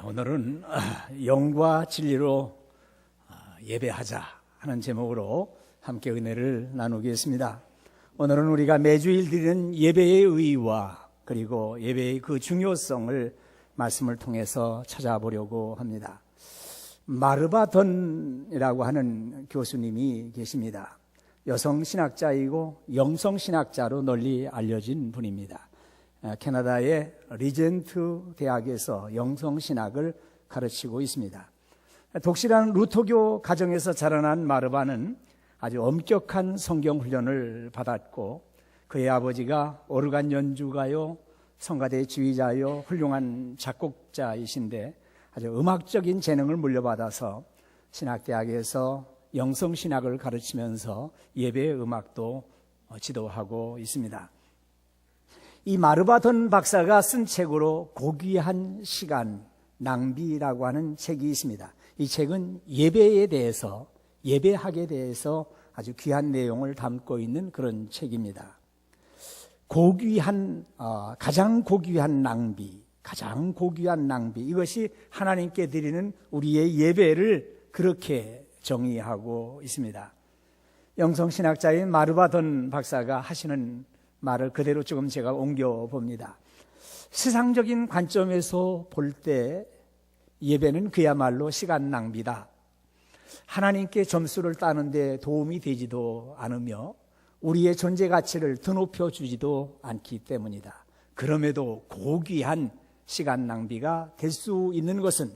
오늘은 영과 진리로 예배하자 하는 제목으로 함께 은혜를 나누겠습니다. 오늘은 우리가 매주일 드리는 예배의 의의와 그리고 예배의 그 중요성을 말씀을 통해서 찾아보려고 합니다. 마르바던이라고 하는 교수님이 계십니다. 여성 신학자이고 영성 신학자로 널리 알려진 분입니다. 캐나다의 리젠트 대학에서 영성신학을 가르치고 있습니다. 독실한 루터교 가정에서 자라난 마르바는 아주 엄격한 성경 훈련을 받았고 그의 아버지가 오르간 연주가요, 성가대 지휘자요, 훌륭한 작곡자이신데 아주 음악적인 재능을 물려받아서 신학대학에서 영성신학을 가르치면서 예배 음악도 지도하고 있습니다. 이 마르바던 박사가 쓴 책으로 고귀한 시간 낭비라고 하는 책이 있습니다. 이 책은 예배에 대해서, 예배학에 대해서 아주 귀한 내용을 담고 있는 그런 책입니다. 가장 고귀한 낭비, 가장 고귀한 낭비, 이것이 하나님께 드리는 우리의 예배를 그렇게 정의하고 있습니다. 영성신학자인 마르바던 박사가 하시는 말을 그대로 조금 제가 옮겨봅니다. 세상적인 관점에서 볼 때 예배는 그야말로 시간 낭비다. 하나님께 점수를 따는데 도움이 되지도 않으며 우리의 존재 가치를 드높여 주지도 않기 때문이다. 그럼에도 고귀한 시간 낭비가 될 수 있는 것은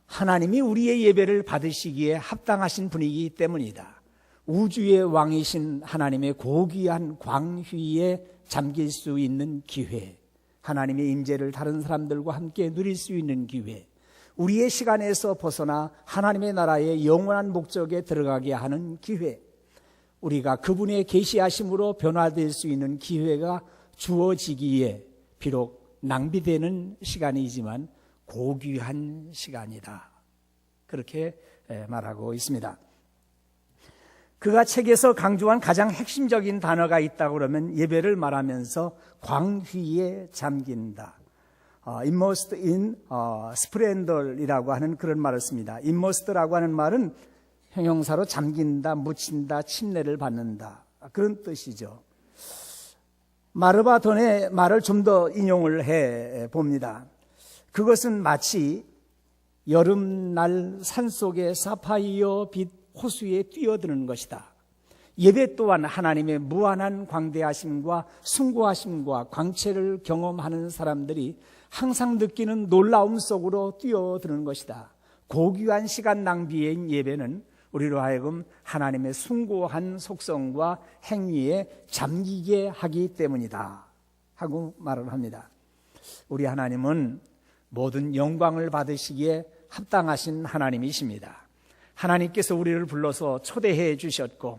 하나님이 우리의 예배를 받으시기에 합당하신 분이기 때문이다. 우주의 왕이신 하나님의 고귀한 광휘에 잠길 수 있는 기회, 하나님의 임재를 다른 사람들과 함께 누릴 수 있는 기회, 우리의 시간에서 벗어나 하나님의 나라의 영원한 목적에 들어가게 하는 기회, 우리가 그분의 계시하심으로 변화될 수 있는 기회가 주어지기에 비록 낭비되는 시간이지만 고귀한 시간이다. 그렇게 말하고 있습니다. 그가 책에서 강조한 가장 핵심적인 단어가 있다고 그러면 예배를 말하면서 광휘에 잠긴다. immersed in splendor이라고 하는 그런 말을 씁니다. immersed라고 하는 말은 형용사로 잠긴다, 묻힌다, 침례를 받는다. 그런 뜻이죠. 마르바돈의 말을 좀 더 인용을 해 봅니다. 그것은 마치 여름날 산속의 사파이어 빛 호수에 뛰어드는 것이다. 예배 또한 하나님의 무한한 광대하심과 숭고하심과 광채를 경험하는 사람들이 항상 느끼는 놀라움 속으로 뛰어드는 것이다. 고귀한 시간 낭비인 예배는 우리로 하여금 하나님의 숭고한 속성과 행위에 잠기게 하기 때문이다 하고 말을 합니다. 우리 하나님은 모든 영광을 받으시기에 합당하신 하나님이십니다. 하나님께서 우리를 불러서 초대해 주셨고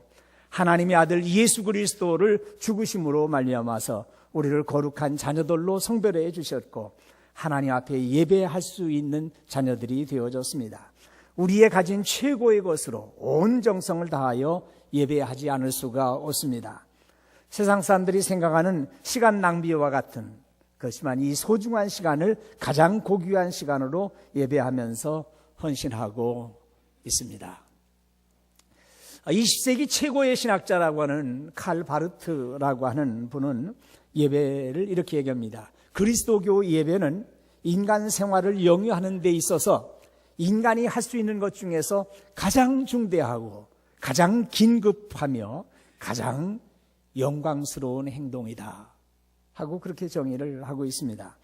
하나님의 아들 예수 그리스도를 죽으심으로 말미암아서 우리를 거룩한 자녀들로 성별해 주셨고 하나님 앞에 예배할 수 있는 자녀들이 되어졌습니다. 우리의 가진 최고의 것으로 온 정성을 다하여 예배하지 않을 수가 없습니다. 세상 사람들이 생각하는 시간 낭비와 같은 그렇지만 이 소중한 시간을 가장 고귀한 시간으로 예배하면서 헌신하고 있습니다. 20세기 최고의 신학자라고 하는 칼 바르트라고 하는 분은 예배를 이렇게 얘기합니다. 그리스도교 예배는 인간 생활을 영위하는 데 있어서 인간이 할 수 있는 것 중에서 가장 중대하고 가장 긴급하며 가장 영광스러운 행동이다 하고 그렇게 정의를 하고 있습니다.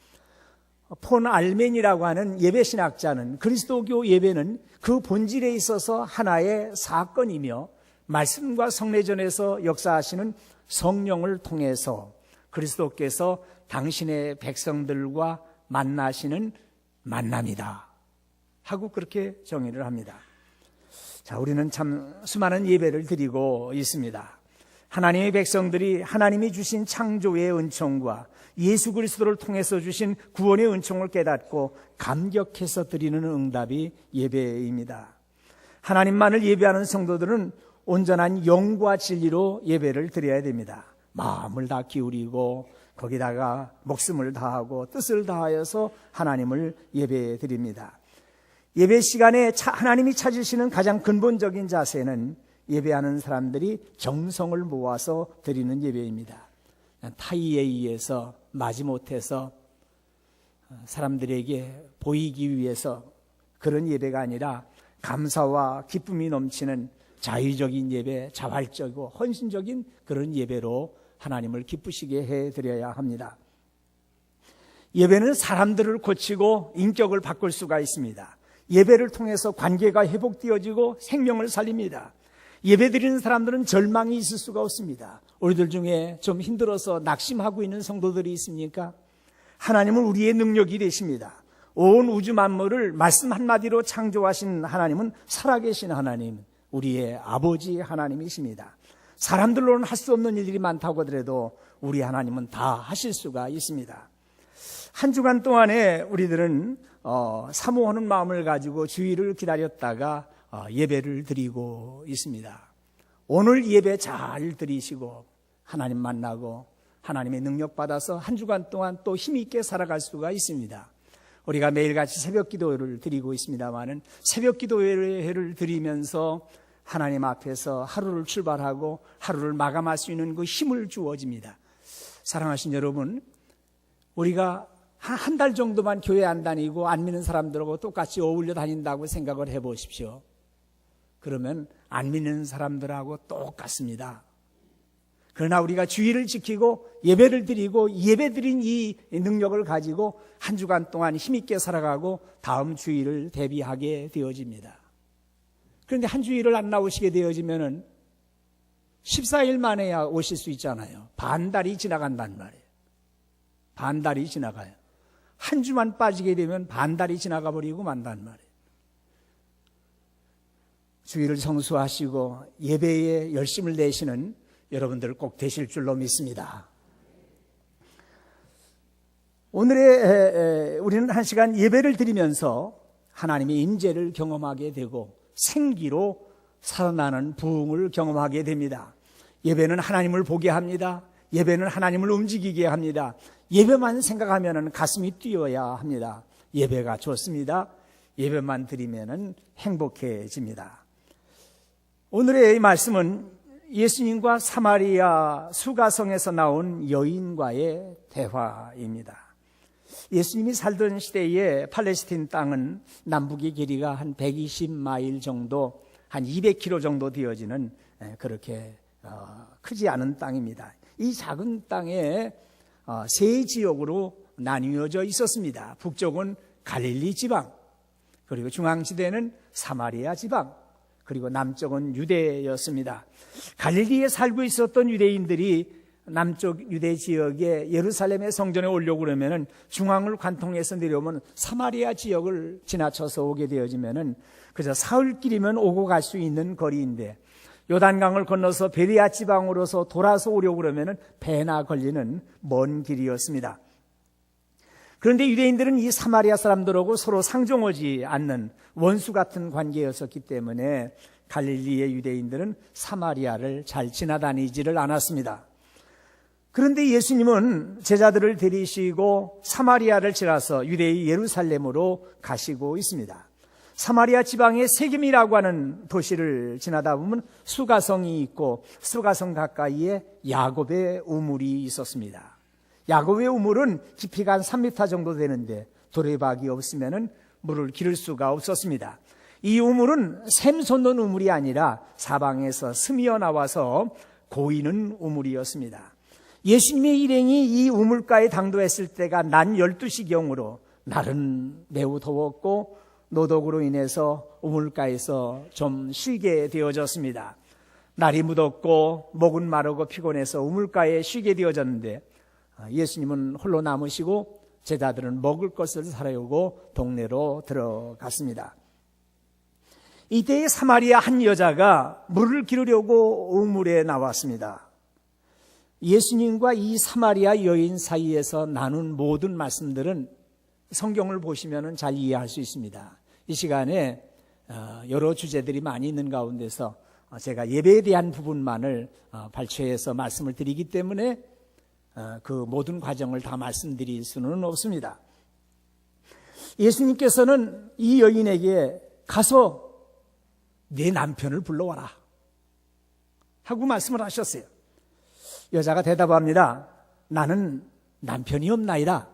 폰 알멘이라고 하는 예배신학자는 그리스도교 예배는 그 본질에 있어서 하나의 사건이며 말씀과 성례전에서 역사하시는 성령을 통해서 그리스도께서 당신의 백성들과 만나시는 만남이다 하고 그렇게 정의를 합니다. 자, 우리는 참 수많은 예배를 드리고 있습니다. 하나님의 백성들이 하나님이 주신 창조의 은총과 예수 그리스도를 통해서 주신 구원의 은총을 깨닫고 감격해서 드리는 응답이 예배입니다. 하나님만을 예배하는 성도들은 온전한 영과 진리로 예배를 드려야 됩니다. 마음을 다 기울이고 거기다가 목숨을 다하고 뜻을 다하여서 하나님을 예배드립니다. 예배 시간에 하나님이 찾으시는 가장 근본적인 자세는 예배하는 사람들이 정성을 모아서 드리는 예배입니다. 타의에 의해서 마지못해서 사람들에게 보이기 위해서 그런 예배가 아니라 감사와 기쁨이 넘치는 자유적인 예배, 자발적이고 헌신적인 그런 예배로 하나님을 기쁘시게 해드려야 합니다. 예배는 사람들을 고치고 인격을 바꿀 수가 있습니다. 예배를 통해서 관계가 회복되어지고 생명을 살립니다. 예배드리는 사람들은 절망이 있을 수가 없습니다. 우리들 중에 좀 힘들어서 낙심하고 있는 성도들이 있습니까? 하나님은 우리의 능력이 되십니다. 온 우주 만물을 말씀 한마디로 창조하신 하나님은 살아계신 하나님, 우리의 아버지 하나님이십니다. 사람들로는 할 수 없는 일들이 많다고 하더라도 우리 하나님은 다 하실 수가 있습니다. 한 주간 동안에 우리들은 사모하는 마음을 가지고 주일을 기다렸다가 예배를 드리고 있습니다. 오늘 예배 잘 드리시고 하나님 만나고 하나님의 능력 받아서 한 주간 동안 또 힘있게 살아갈 수가 있습니다. 우리가 매일같이 새벽 기도회를 드리고 있습니다마는 새벽 기도회를 드리면서 하나님 앞에서 하루를 출발하고 하루를 마감할 수 있는 그 힘을 주어집니다. 사랑하신 여러분, 우리가 한 달 정도만 교회 안 다니고 안 믿는 사람들하고 똑같이 어울려 다닌다고 생각을 해보십시오. 그러면 안 믿는 사람들하고 똑같습니다. 그러나 우리가 주의를 지키고 예배를 드리고 예배드린 이 능력을 가지고 한 주간 동안 힘있게 살아가고 다음 주일을 대비하게 되어집니다. 그런데 한 주일을 안 나오시게 되어지면은 14일 만에야 오실 수 있잖아요. 반달이 지나간단 말이에요. 반달이 지나가요. 한 주만 빠지게 되면 반달이 지나가 버리고 만단 말이에요. 주일을 성수하시고 예배에 열심을 내시는 여러분들 꼭 되실 줄로 믿습니다. 오늘의 우리는 한 시간 예배를 드리면서 하나님의 임재를 경험하게 되고 생기로 살아나는 부흥을 경험하게 됩니다. 예배는 하나님을 보게 합니다. 예배는 하나님을 움직이게 합니다. 예배만 생각하면 가슴이 뛰어야 합니다. 예배가 좋습니다. 예배만 드리면 행복해집니다. 오늘의 이 말씀은 예수님과 사마리아 수가성에서 나온 여인과의 대화입니다. 예수님이 살던 시대에 팔레스틴 땅은 남북의 길이가 한 120마일 정도, 한 200km 정도 되어지는 그렇게 크지 않은 땅입니다. 이 작은 땅에 세 지역으로 나뉘어져 있었습니다. 북쪽은 갈릴리 지방, 그리고 중앙지대는 사마리아 지방, 그리고 남쪽은 유대였습니다. 갈릴리에 살고 있었던 유대인들이 남쪽 유대 지역에 예루살렘의 성전에 오려고 그러면은 중앙을 관통해서 내려오면 사마리아 지역을 지나쳐서 오게 되어지면은 그저 사흘길이면 오고 갈 수 있는 거리인데 요단강을 건너서 베레아 지방으로서 돌아서 오려고 그러면은 배나 걸리는 먼 길이었습니다. 그런데 유대인들은 이 사마리아 사람들하고 서로 상종하지 않는 원수 같은 관계였었기 때문에 갈릴리의 유대인들은 사마리아를 잘 지나다니지를 않았습니다. 그런데 예수님은 제자들을 데리시고 사마리아를 지나서 유대의 예루살렘으로 가시고 있습니다. 사마리아 지방의 세겜이라고 하는 도시를 지나다 보면 수가성이 있고 수가성 가까이에 야곱의 우물이 있었습니다. 야곱의 우물은 깊이가 한 3m 정도 되는데 도래박이 없으면 물을 기를 수가 없었습니다. 이 우물은 샘 솟는 우물이 아니라 사방에서 스미어 나와서 고이는 우물이었습니다. 예수님의 일행이 이 우물가에 당도했을 때가 낮 12시경으로 날은 매우 더웠고 노독으로 인해서 우물가에서 좀 쉬게 되어졌습니다. 날이 무덥고 목은 마르고 피곤해서 우물가에 쉬게 되어졌는데 예수님은 홀로 남으시고 제자들은 먹을 것을 사려고 동네로 들어갔습니다. 이때에 사마리아 한 여자가 물을 기르려고 우물에 나왔습니다. 예수님과 이 사마리아 여인 사이에서 나눈 모든 말씀들은 성경을 보시면 잘 이해할 수 있습니다. 이 시간에 여러 주제들이 많이 있는 가운데서 제가 예배에 대한 부분만을 발췌해서 말씀을 드리기 때문에 그 모든 과정을 다 말씀드릴 수는 없습니다. 예수님께서는 이 여인에게 가서 내 남편을 불러와라 하고 말씀을 하셨어요. 여자가 대답합니다. 나는 남편이 없나이다.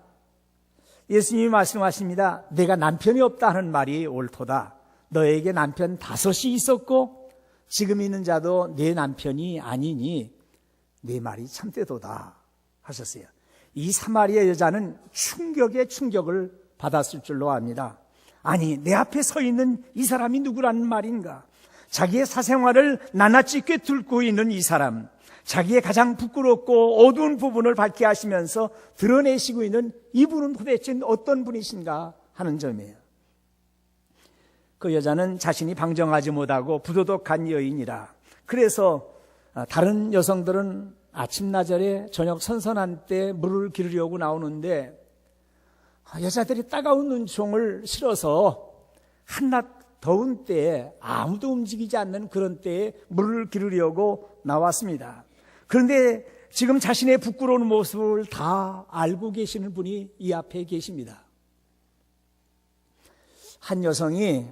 예수님이 말씀하십니다. 내가 남편이 없다는 말이 옳도다. 너에게 남편 5이 있었고 지금 있는 자도 내 남편이 아니니 네 말이 참되도다 하셨어요. 이 사마리아 여자는 충격에 충격을 받았을 줄로 압니다. 아니, 내 앞에 서 있는 이 사람이 누구라는 말인가? 자기의 사생활을 낱낱이 꿰뚫고 있는 이 사람, 자기의 가장 부끄럽고 어두운 부분을 밝게 하시면서 드러내시고 있는 이분은 도대체 어떤 분이신가 하는 점이에요. 그 여자는 자신이 방정하지 못하고 부도덕한 여인이라. 그래서 다른 여성들은 아침나절에 저녁 선선한 때 물을 기르려고 나오는데 여자들이 따가운 눈총을 실어서 한낮 더운 때에 아무도 움직이지 않는 그런 때에 물을 기르려고 나왔습니다. 그런데 지금 자신의 부끄러운 모습을 다 알고 계시는 분이 이 앞에 계십니다. 한 여성이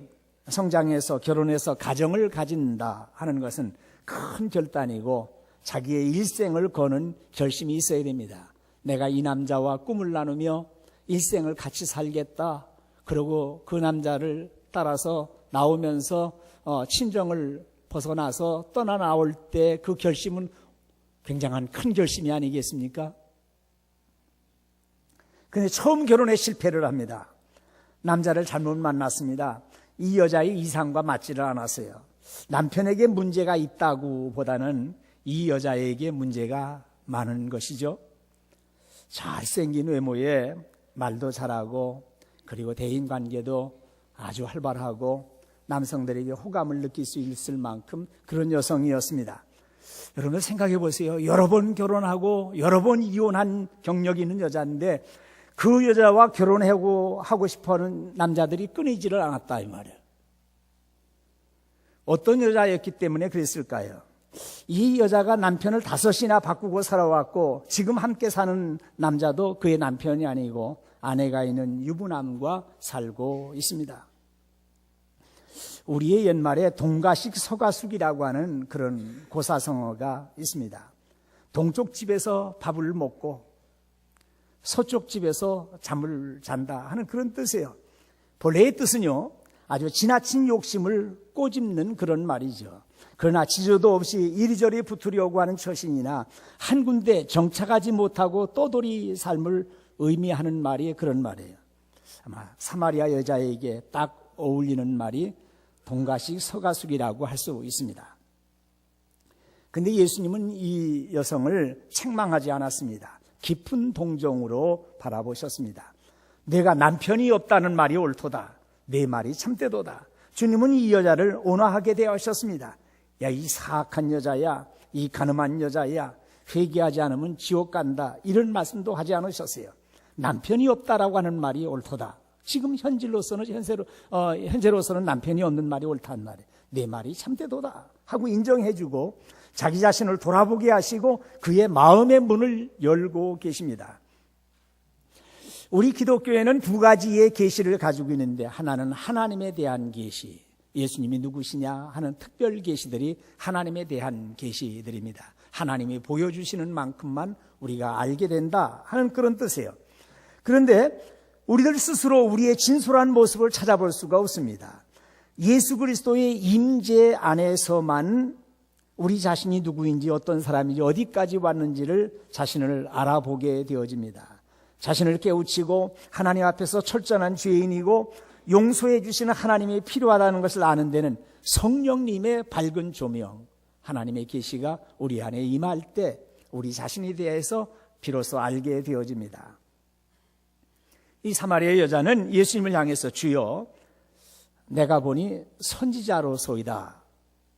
성장해서 결혼해서 가정을 가진다 하는 것은 큰 결단이고 자기의 일생을 거는 결심이 있어야 됩니다. 내가 이 남자와 꿈을 나누며 일생을 같이 살겠다. 그리고 그 남자를 따라서 나오면서 친정을 벗어나서 떠나 나올 때 그 결심은 굉장한 큰 결심이 아니겠습니까? 그런데 처음 결혼에 실패를 합니다. 남자를 잘못 만났습니다. 이 여자의 이상과 맞지를 않았어요. 남편에게 문제가 있다고 보다는 이 여자에게 문제가 많은 것이죠. 잘생긴 외모에 말도 잘하고 그리고 대인관계도 아주 활발하고 남성들에게 호감을 느낄 수 있을 만큼 그런 여성이었습니다. 여러분 생각해 보세요. 여러 번 결혼하고 여러 번 이혼한 경력이 있는 여자인데 그 여자와 결혼하고 싶어하는 남자들이 끊이지를 않았다 이 말이에요. 어떤 여자였기 때문에 그랬을까요? 이 여자가 남편을 5이나 바꾸고 살아왔고 지금 함께 사는 남자도 그의 남편이 아니고 아내가 있는 유부남과 살고 있습니다. 우리의 옛말에 동가식 서가숙이라고 하는 그런 고사성어가 있습니다. 동쪽 집에서 밥을 먹고 서쪽 집에서 잠을 잔다 하는 그런 뜻이에요. 본래의 뜻은요, 아주 지나친 욕심을 꼬집는 그런 말이죠. 그러나 지저도 없이 이리저리 붙으려고 하는 처신이나 한 군데 정착하지 못하고 떠돌이 삶을 의미하는 말이 그런 말이에요. 아마 사마리아 여자에게 딱 어울리는 말이 동가식 서가숙이라고 할 수 있습니다. 그런데 예수님은 이 여성을 책망하지 않았습니다. 깊은 동정으로 바라보셨습니다. 내가 남편이 없다는 말이 옳도다. 내 말이 참되도다. 주님은 이 여자를 온화하게 대하셨습니다. 야, 이 사악한 여자야, 이 가늠한 여자야, 회개하지 않으면 지옥 간다. 이런 말씀도 하지 않으셨어요. 남편이 없다라고 하는 말이 옳도다. 지금 현재로서는 남편이 없는 말이 옳다는 말이에요. 내 말이 참되도다 하고 인정해주고 자기 자신을 돌아보게 하시고 그의 마음의 문을 열고 계십니다. 우리 기독교에는 2가지의 계시를 가지고 있는데 하나는 하나님에 대한 계시, 예수님이 누구시냐 하는 특별 계시들이 하나님에 대한 계시들입니다. 하나님이 보여주시는 만큼만 우리가 알게 된다 하는 그런 뜻이에요. 그런데 우리들 스스로 우리의 진솔한 모습을 찾아볼 수가 없습니다. 예수 그리스도의 임재 안에서만 우리 자신이 누구인지 어떤 사람인지 어디까지 왔는지를 자신을 알아보게 되어집니다. 자신을 깨우치고 하나님 앞에서 철저한 죄인이고 용서해 주시는 하나님이 필요하다는 것을 아는 데는 성령님의 밝은 조명, 하나님의 계시가 우리 안에 임할 때 우리 자신에 대해서 비로소 알게 되어집니다. 이 사마리아 여자는 예수님을 향해서 주여 내가 보니 선지자로소이다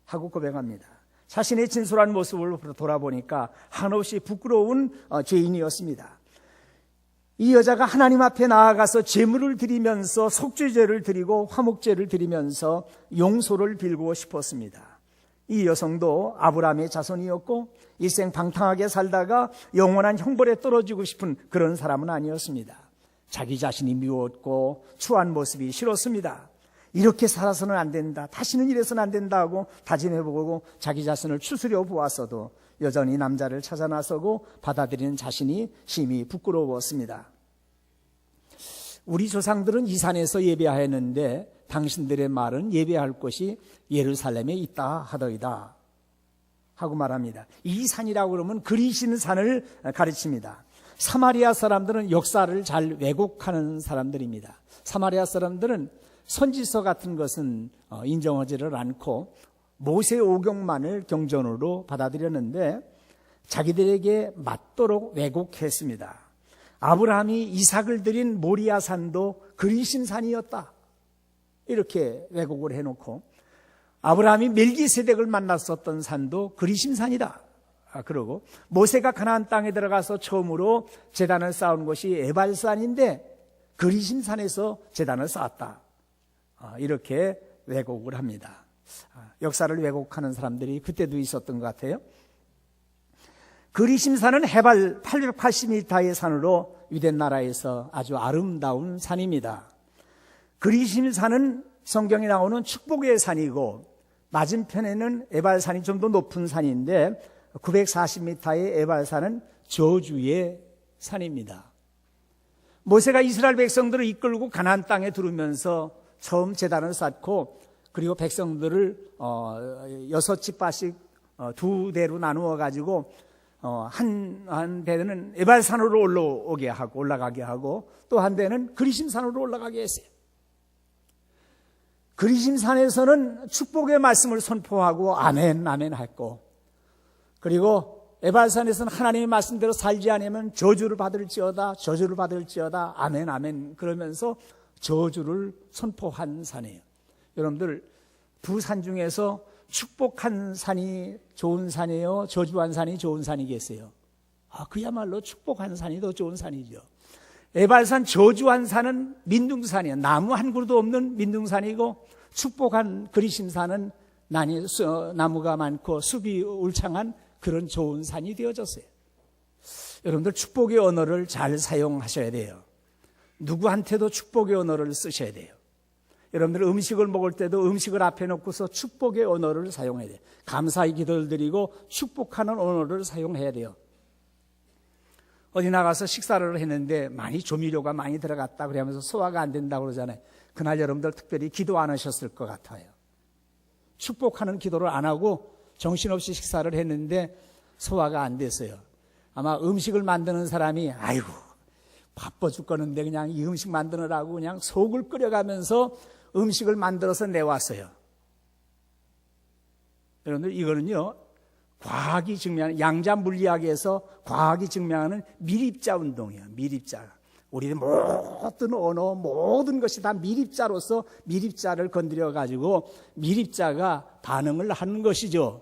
하고 고백합니다. 자신의 진솔한 모습을 돌아보니까 한없이 부끄러운 죄인이었습니다. 이 여자가 하나님 앞에 나아가서 제물을 드리면서 속죄제를 드리고 화목제를 드리면서 용서를 빌고 싶었습니다. 이 여성도 아브라함의 자손이었고 일생 방탕하게 살다가 영원한 형벌에 떨어지고 싶은 그런 사람은 아니었습니다. 자기 자신이 미웠고 추한 모습이 싫었습니다. 이렇게 살아서는 안 된다, 다시는 이래서는 안 된다 하고 다짐해보고 자기 자신을 추스려 보았어도 여전히 남자를 찾아 나서고 받아들이는 자신이 심히 부끄러웠습니다. 우리 조상들은 이 산에서 예배하였는데 당신들의 말은 예배할 곳이 예루살렘에 있다 하더이다 하고 말합니다. 이 산이라고 그러면 그리신 산을 가르칩니다. 사마리아 사람들은 역사를 잘 왜곡하는 사람들입니다. 사마리아 사람들은 선지서 같은 것은 인정하지를 않고 모세 오경만을 경전으로 받아들였는데 자기들에게 맞도록 왜곡했습니다. 아브라함이 이삭을 드린 모리아 산도 그리신 산이었다, 이렇게 왜곡을 해놓고 아브라함이 멜기세덱을 만났었던 산도 그리신 산이다 그러고 모세가 가나안 땅에 들어가서 처음으로 제단을 쌓은 곳이 에발산인데 그리신 산에서 제단을 쌓았다, 이렇게 왜곡을 합니다. 역사를 왜곡하는 사람들이 그때도 있었던 것 같아요. 그리심산은 해발 880m의 산으로 유대 나라에서 아주 아름다운 산입니다. 그리심산은 성경에 나오는 축복의 산이고 맞은편에는 에발산이 좀 더 높은 산인데 940m의 에발산은 저주의 산입니다. 모세가 이스라엘 백성들을 이끌고 가나안 땅에 들어오면서 처음 제단을 쌓고 그리고 백성들을 6지파씩 2대로 나누어 가지고 한 대는 에발산으로 올라가게 하고 또 한 대는 그리심산으로 올라가게 했어요. 그리심산에서는 축복의 말씀을 선포하고 아멘 아멘 했고, 그리고 에발산에서는 하나님의 말씀대로 살지 않으면 저주를 받을지어다 아멘 아멘 그러면서 저주를 선포한 산이에요. 여러분들 두 산 중에서 축복한 산이 좋은 산이에요, 저주한 산이 좋은 산이겠어요? 그야말로 축복한 산이 더 좋은 산이죠. 에발산 저주한 산은 민둥산이에요. 나무 한 그루도 없는 민둥산이고 축복한 그리심산은 나무가 많고 숲이 울창한 그런 좋은 산이 되어졌어요. 여러분들 축복의 언어를 잘 사용하셔야 돼요. 누구한테도 축복의 언어를 쓰셔야 돼요. 여러분들 음식을 먹을 때도 음식을 앞에 놓고서 축복의 언어를 사용해야 돼요. 감사의 기도를 드리고 축복하는 언어를 사용해야 돼요. 어디 나가서 식사를 했는데 조미료가 많이 들어갔다 그러면서 소화가 안 된다고 그러잖아요. 그날 여러분들 특별히 기도 안 하셨을 것 같아요. 축복하는 기도를 안 하고 정신없이 식사를 했는데 소화가 안 됐어요. 아마 음식을 만드는 사람이 아이고 바빠 죽겠는데 그냥 이 음식 만드느라고 그냥 속을 끓여가면서 음식을 만들어서 내왔어요. 여러분들 이거는요, 과학이 증명하는, 양자 물리학에서 과학이 증명하는 밀입자 운동이에요. 밀입자. 우리의 모든 언어, 모든 것이 다 밀입자로서 밀입자를 건드려 가지고 밀입자가 반응을 하는 것이죠.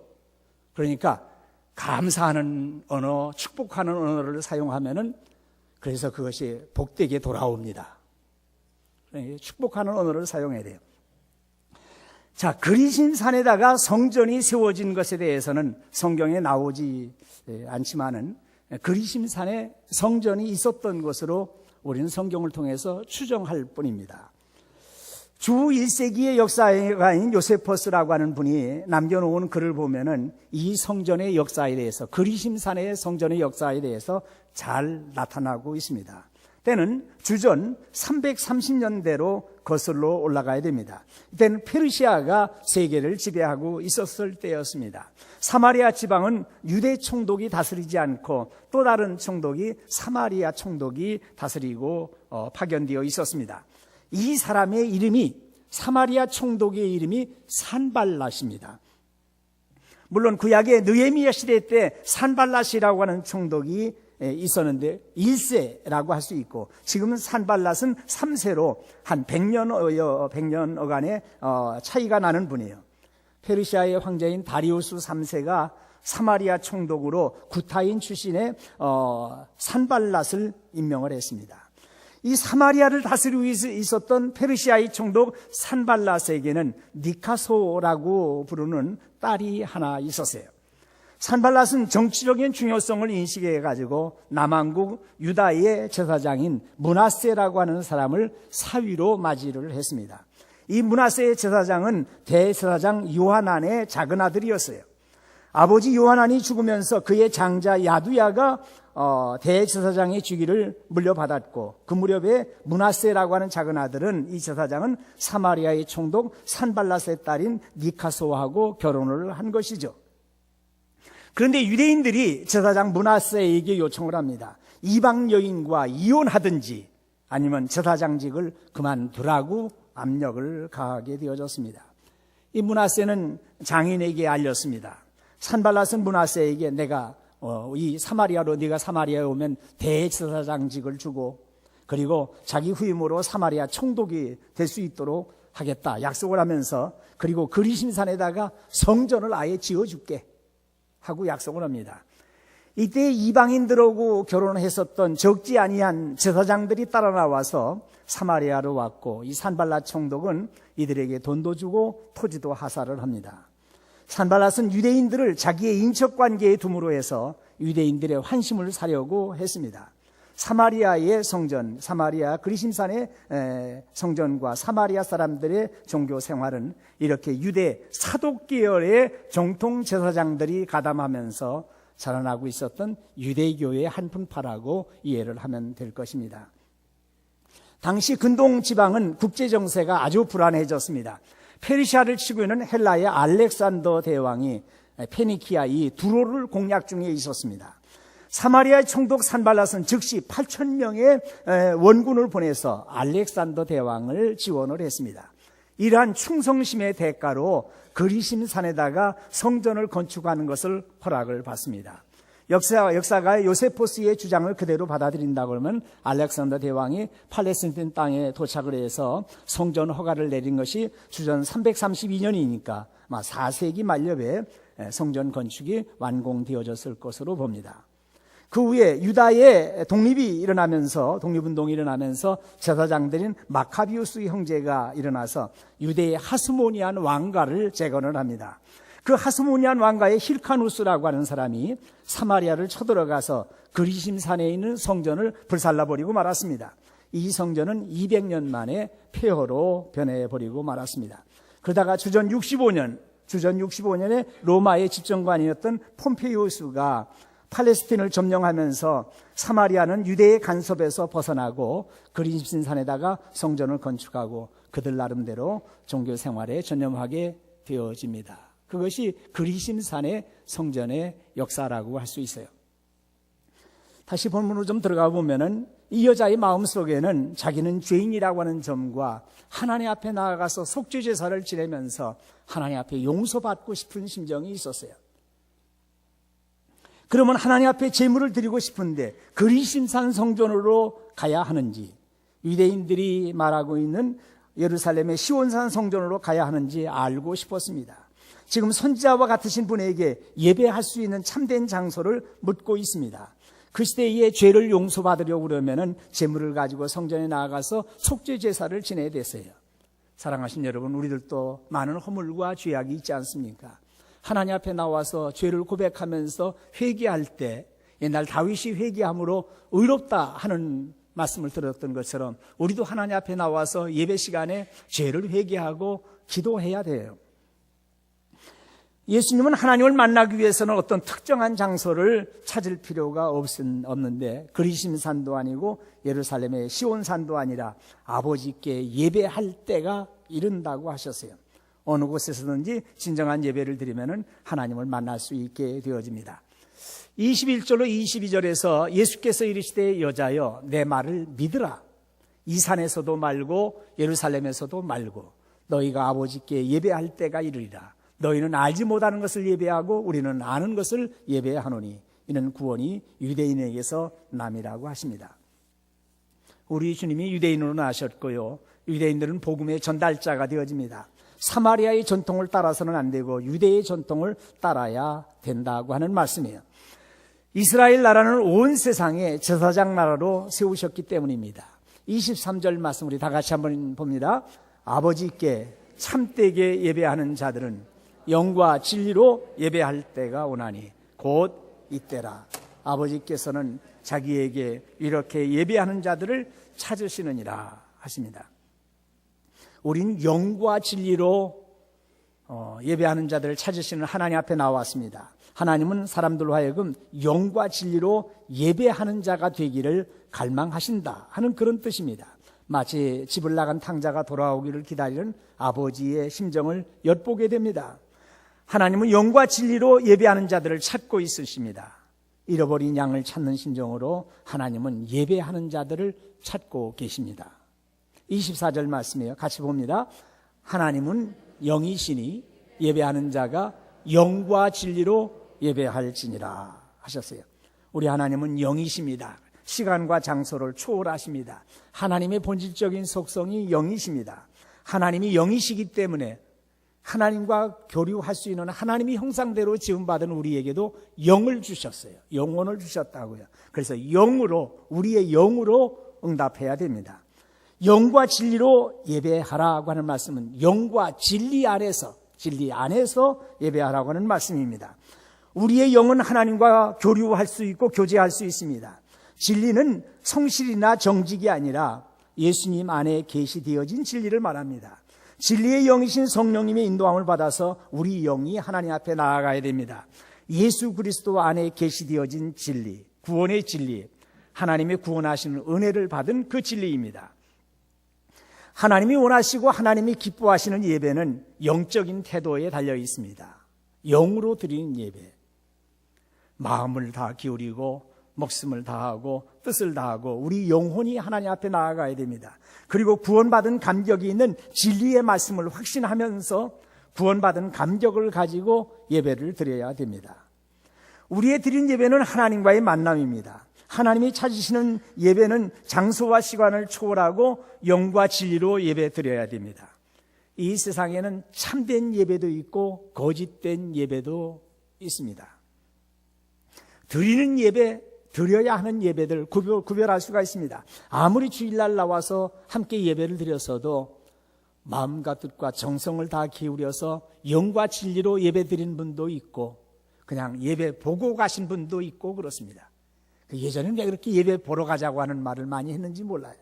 그러니까 감사하는 언어, 축복하는 언어를 사용하면은 그래서 그것이 복되게 돌아옵니다. 축복하는 언어를 사용해야 돼요. 자, 그리신 산에다가 성전이 세워진 것에 대해서는 성경에 나오지 않지만은 그리신 산에 성전이 있었던 것으로 우리는 성경을 통해서 추정할 뿐입니다. 주 1세기의 역사가인 요세퍼스라고 하는 분이 남겨놓은 글을 보면은 이 성전의 역사에 대해서, 그리심산의 성전의 역사에 대해서 잘 나타나고 있습니다. 때는 주전 330년대로 거슬러 올라가야 됩니다. 이때는 페르시아가 세계를 지배하고 있었을 때였습니다. 사마리아 지방은 유대 총독이 다스리지 않고 또 다른 총독이 사마리아 총독이 다스리고 파견되어 있었습니다. 이 사람의 이름이, 사마리아 총독의 이름이 산발랏입니다. 물론 구약의 느헤미야 시대 때 산발랏이라고 하는 총독이 있었는데 1세라고 할 수 있고, 지금은 산발랏은 3세로 한 100년어간의 차이가 나는 분이에요. 페르시아의 황제인 다리우스 3세가 사마리아 총독으로 구타인 출신의 산발랏을 임명을 했습니다. 이 사마리아를 다스리고 있었던 페르시아의 총독 산발랏에게는 니카소라고 부르는 딸이 하나 있었어요. 산발랏은 정치적인 중요성을 인식해가지고 남왕국 유다의 제사장인 므낫세라고 하는 사람을 사위로 맞이를 했습니다. 이 므낫세의 제사장은 대제사장 요하난의 작은 아들이었어요. 아버지 요하난이 죽으면서 그의 장자 야두야가 대제사장의 직위를 물려받았고, 그 무렵에 므낫세라고 하는 작은 아들은, 이 제사장은 사마리아의 총독 산발랏의 딸인 니카소하고 결혼을 한 것이죠. 그런데 유대인들이 제사장 므낫세에게 요청을 합니다. 이방 여인과 이혼하든지 아니면 제사장직을 그만두라고 압력을 가하게 되어졌습니다. 이 므낫세는 장인에게 알렸습니다. 산발랏은 므낫세에게 내가 이 사마리아로, 네가 사마리아에 오면 대제사장직을 주고, 그리고 자기 후임으로 사마리아 총독이 될 수 있도록 하겠다 약속을 하면서, 그리고 그리심산에다가 성전을 아예 지어줄게 하고 약속을 합니다. 이때 이방인들하고 결혼했었던 적지 아니한 제사장들이 따라 나와서 사마리아로 왔고, 이 산발랏 총독은 이들에게 돈도 주고 토지도 하사를 합니다. 산발랏은 유대인들을 자기의 인척관계에 둠으로 해서 유대인들의 환심을 사려고 했습니다. 사마리아의 성전, 사마리아 그리심산의 성전과 사마리아 사람들의 종교 생활은 이렇게 유대 사독 계열의 정통 제사장들이 가담하면서 자라나고 있었던 유대교의 한 분파라고 이해를 하면 될 것입니다. 당시 근동 지방은 국제 정세가 아주 불안해졌습니다. 페르시아를 치고 있는 헬라의 알렉산더 대왕이 페니키아 이 두로를 공략 중에 있었습니다. 사마리아의 총독 산발랏은 즉시 8,000명의 원군을 보내서 알렉산더 대왕을 지원을 했습니다. 이러한 충성심의 대가로 그리심산에다가 성전을 건축하는 것을 허락을 받습니다. 역사가 요세포스의 주장을 그대로 받아들인다고 그러면 알렉산더 대왕이 팔레스틴 땅에 도착을 해서 성전 허가를 내린 것이 주전 332년이니까 4세기 말엽에 성전 건축이 완공되어졌을 것으로 봅니다. 그 후에 유다의 독립운동이 일어나면서 제사장들인 마카비우스 형제가 일어나서 유대의 하스모니안 왕가를 재건을 합니다. 그 하스모니안 왕가의 힐카누스라고 하는 사람이 사마리아를 쳐들어가서 그리심산에 있는 성전을 불살라버리고 말았습니다. 이 성전은 200년 만에 폐허로 변해버리고 말았습니다. 그러다가 주전 65년에 로마의 집정관이었던 폼페이우스가 팔레스틴을 점령하면서 사마리아는 유대의 간섭에서 벗어나고 그리심산에다가 성전을 건축하고 그들 나름대로 종교 생활에 전념하게 되어집니다. 그것이 그리심산의 성전의 역사라고 할 수 있어요. 다시 본문으로 좀 들어가 보면은 이 여자의 마음속에는 자기는 죄인이라고 하는 점과 하나님 앞에 나아가서 속죄 제사를 지내면서 하나님 앞에 용서받고 싶은 심정이 있었어요. 그러면 하나님 앞에 제물을 드리고 싶은데 그리심산 성전으로 가야 하는지, 유대인들이 말하고 있는 예루살렘의 시온산 성전으로 가야 하는지 알고 싶었습니다. 지금 선지자와 같으신 분에게 예배할 수 있는 참된 장소를 묻고 있습니다. 그 시대에 죄를 용서받으려고 그러면은 제물을 가지고 성전에 나아가서 속죄 제사를 지내야 됐어요. 사랑하신 여러분, 우리들도 많은 허물과 죄악이 있지 않습니까? 하나님 앞에 나와서 죄를 고백하면서 회개할 때 옛날 다윗이 회개함으로 의롭다 하는 말씀을 들었던 것처럼 우리도 하나님 앞에 나와서 예배 시간에 죄를 회개하고 기도해야 돼요. 예수님은 하나님을 만나기 위해서는 어떤 특정한 장소를 찾을 필요가 없는데 그리심산도 아니고 예루살렘의 시온산도 아니라 아버지께 예배할 때가 이른다고 하셨어요. 어느 곳에서든지 진정한 예배를 드리면 하나님을 만날 수 있게 되어집니다. 21절로 22절에서 예수께서 이르시되 여자여 내 말을 믿으라. 이 산에서도 말고 예루살렘에서도 말고 너희가 아버지께 예배할 때가 이르리라. 너희는 알지 못하는 것을 예배하고 우리는 아는 것을 예배하노니 이는 구원이 유대인에게서 남이라고 하십니다. 우리 주님이 유대인으로 나셨고요, 유대인들은 복음의 전달자가 되어집니다. 사마리아의 전통을 따라서는 안 되고 유대의 전통을 따라야 된다고 하는 말씀이에요. 이스라엘 나라는 온 세상에 제사장 나라로 세우셨기 때문입니다. 23절 말씀 우리 다 같이 한번 봅니다. 아버지께 참되게 예배하는 자들은 영과 진리로 예배할 때가 오나니 곧 이때라. 아버지께서는 자기에게 이렇게 예배하는 자들을 찾으시느니라 하십니다. 우린 영과 진리로 예배하는 자들을 찾으시는 하나님 앞에 나왔습니다. 하나님은 사람들로 하여금 영과 진리로 예배하는 자가 되기를 갈망하신다 하는 그런 뜻입니다. 마치 집을 나간 탕자가 돌아오기를 기다리는 아버지의 심정을 엿보게 됩니다. 하나님은 영과 진리로 예배하는 자들을 찾고 있으십니다. 잃어버린 양을 찾는 심정으로 하나님은 예배하는 자들을 찾고 계십니다. 24절 말씀이에요. 같이 봅니다. 하나님은 영이시니 예배하는 자가 영과 진리로 예배할지니라 하셨어요. 우리 하나님은 영이십니다. 시간과 장소를 초월하십니다. 하나님의 본질적인 속성이 영이십니다. 하나님이 영이시기 때문에 하나님과 교류할 수 있는 하나님의 형상대로 지음받은 우리에게도 영을 주셨어요. 영혼을 주셨다고요. 그래서 영으로, 우리의 영으로 응답해야 됩니다. 영과 진리로 예배하라고 하는 말씀은 영과 진리 안에서 예배하라고 하는 말씀입니다. 우리의 영은 하나님과 교류할 수 있고 교제할 수 있습니다. 진리는 성실이나 정직이 아니라 예수님 안에 계시되어진 진리를 말합니다. 진리의 영이신 성령님의 인도함을 받아서 우리 영이 하나님 앞에 나아가야 됩니다. 예수 그리스도 안에 계시되어진 진리, 구원의 진리, 하나님의 구원하시는 은혜를 받은 그 진리입니다. 하나님이 원하시고 하나님이 기뻐하시는 예배는 영적인 태도에 달려 있습니다. 영으로 드리는 예배, 마음을 다 기울이고 목숨을 다하고 뜻을 다하고 우리 영혼이 하나님 앞에 나아가야 됩니다. 그리고 구원받은 감격이 있는 진리의 말씀을 확신하면서 구원받은 감격을 가지고 예배를 드려야 됩니다. 우리의 드린 예배는 하나님과의 만남입니다. 하나님이 찾으시는 예배는 장소와 시간을 초월하고 영과 진리로 예배 드려야 됩니다. 이 세상에는 참된 예배도 있고 거짓된 예배도 있습니다. 드리는 예배, 드려야 하는 예배들 구별할 수가 있습니다. 아무리 주일날 나와서 함께 예배를 드렸어도 마음과 뜻과 정성을 다 기울여서 영과 진리로 예배 드린 분도 있고 그냥 예배 보고 가신 분도 있고 그렇습니다. 예전에는 왜 그렇게 예배 보러 가자고 하는 말을 많이 했는지 몰라요.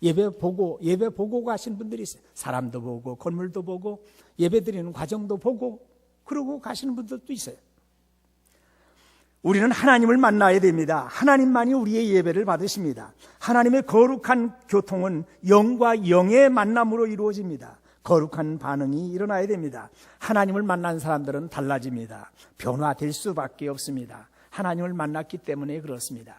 예배 보고 가신 분들이 있어요. 사람도 보고 건물도 보고 예배 드리는 과정도 보고 그러고 가시는 분들도 있어요. 우리는 하나님을 만나야 됩니다. 하나님만이 우리의 예배를 받으십니다. 하나님의 거룩한 교통은 영과 영의 만남으로 이루어집니다. 거룩한 반응이 일어나야 됩니다. 하나님을 만난 사람들은 달라집니다. 변화될 수밖에 없습니다. 하나님을 만났기 때문에 그렇습니다.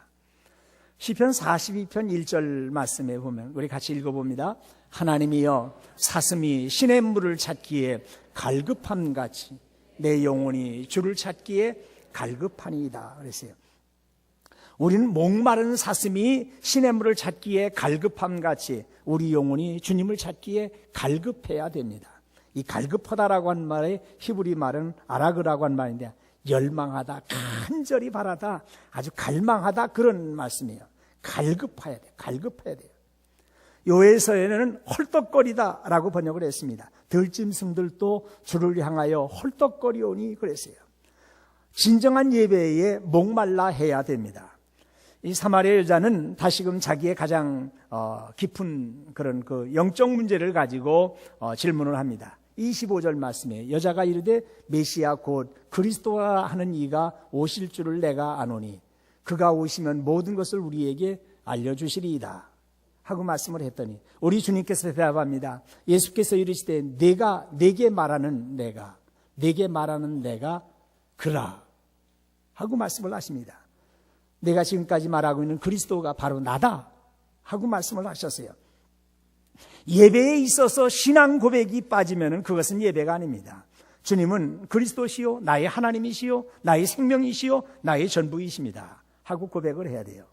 시편 42편 1절 말씀에 보면 우리 같이 읽어봅니다. 하나님이여 사슴이 시냇 물을 찾기에 갈급함같이 내 영혼이 주를 찾기에 갈급하니이다 그랬어요. 우리는 목마른 사슴이 시냇물을 찾기에 갈급함같이 우리 영혼이 주님을 찾기에 갈급해야 됩니다. 이 갈급하다라고 하는 말의 히브리 말은 아라그라고 하는 말인데 열망하다, 간절히 바라다, 아주 갈망하다 그런 말씀이에요. 갈급해야 돼요. 갈급해야 돼요. 요에서에는 헐떡거리다라고 번역을 했습니다. 들짐승들도 주를 향하여 헐떡거리오니 그랬어요. 진정한 예배에 목말라 해야 됩니다. 이 사마리아 여자는 다시금 자기의 가장 깊은 그런 그 영적 문제를 가지고 질문을 합니다. 25절 말씀에 여자가 이르되 메시아 곧 그리스도라 하는 이가 오실 줄을 내가 아노니 그가 오시면 모든 것을 우리에게 알려주시리이다 하고 말씀을 했더니 우리 주님께서 대답합니다. 예수께서 이르시되 내게 말하는 내가 그라 하고 말씀을 하십니다. 내가 지금까지 말하고 있는 그리스도가 바로 나다 하고 말씀을 하셨어요. 예배에 있어서 신앙 고백이 빠지면 그것은 예배가 아닙니다. 주님은 그리스도시요 나의 하나님이시요 나의 생명이시요 나의 전부이십니다 하고 고백을 해야 돼요.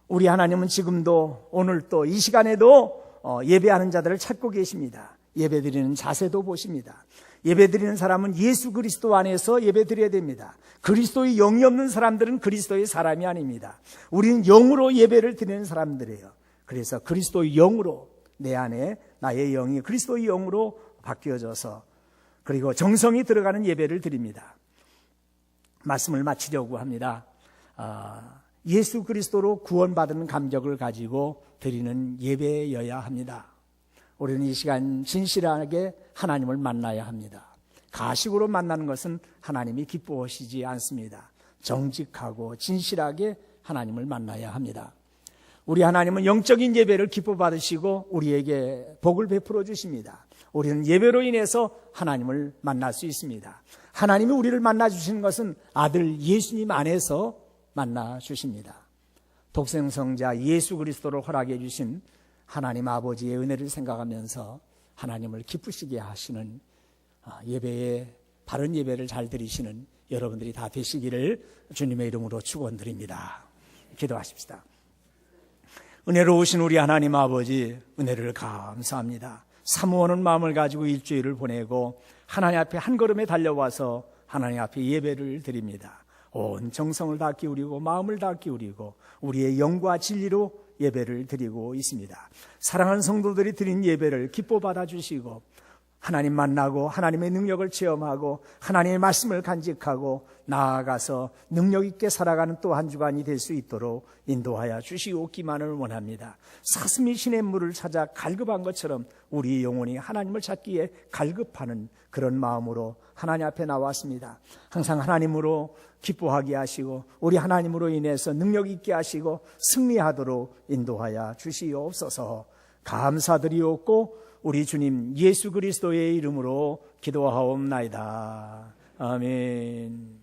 우리 하나님은 지금도 오늘 또 이 시간에도 예배하는 자들을 찾고 계십니다. 예배드리는 자세도 보십니다. 예배드리는 사람은 예수 그리스도 안에서 예배드려야 됩니다. 그리스도의 영이 없는 사람들은 그리스도의 사람이 아닙니다. 우리는 영으로 예배를 드리는 사람들이에요. 그래서 그리스도의 영으로 내 안에 나의 영이 그리스도의 영으로 바뀌어져서 그리고 정성이 들어가는 예배를 드립니다. 말씀을 마치려고 합니다. 예수 그리스도로 구원받은 감격을 가지고 드리는 예배여야 합니다. 우리는 이 시간 진실하게 하나님을 만나야 합니다. 가식으로 만나는 것은 하나님이 기뻐하시지 않습니다. 정직하고 진실하게 하나님을 만나야 합니다. 우리 하나님은 영적인 예배를 기뻐 받으시고 우리에게 복을 베풀어 주십니다. 우리는 예배로 인해서 하나님을 만날 수 있습니다. 하나님이 우리를 만나 주시는 것은 아들 예수님 안에서 만나 주십니다. 독생성자 예수 그리스도를 허락해 주신 하나님 아버지의 은혜를 생각하면서 하나님을 기쁘시게 하시는 예배에 바른 예배를 잘 드리시는 여러분들이 다 되시기를 주님의 이름으로 축원드립니다. 기도하십시다. 은혜로우신 우리 하나님 아버지, 은혜를 감사합니다. 사모하는 마음을 가지고 일주일을 보내고 하나님 앞에 한 걸음에 달려와서 하나님 앞에 예배를 드립니다. 온 정성을 다 기울이고 마음을 다 기울이고 우리의 영과 진리로 예배를 드리고 있습니다. 사랑하는 성도들이 드린 예배를 기뻐 받아주시고 하나님 만나고 하나님의 능력을 체험하고 하나님의 말씀을 간직하고 나아가서 능력 있게 살아가는 또 한 주간이 될 수 있도록 인도하여 주시옵기만을 원합니다. 사슴이 시냇물을 찾아 갈급한 것처럼 우리 영혼이 하나님을 찾기에 갈급하는 그런 마음으로 하나님 앞에 나왔습니다. 항상 하나님으로 기뻐하게 하시고 우리 하나님으로 인해서 능력 있게 하시고 승리하도록 인도하여 주시옵소서. 감사드리옵고 우리 주님 예수 그리스도의 이름으로 기도하옵나이다. 아멘.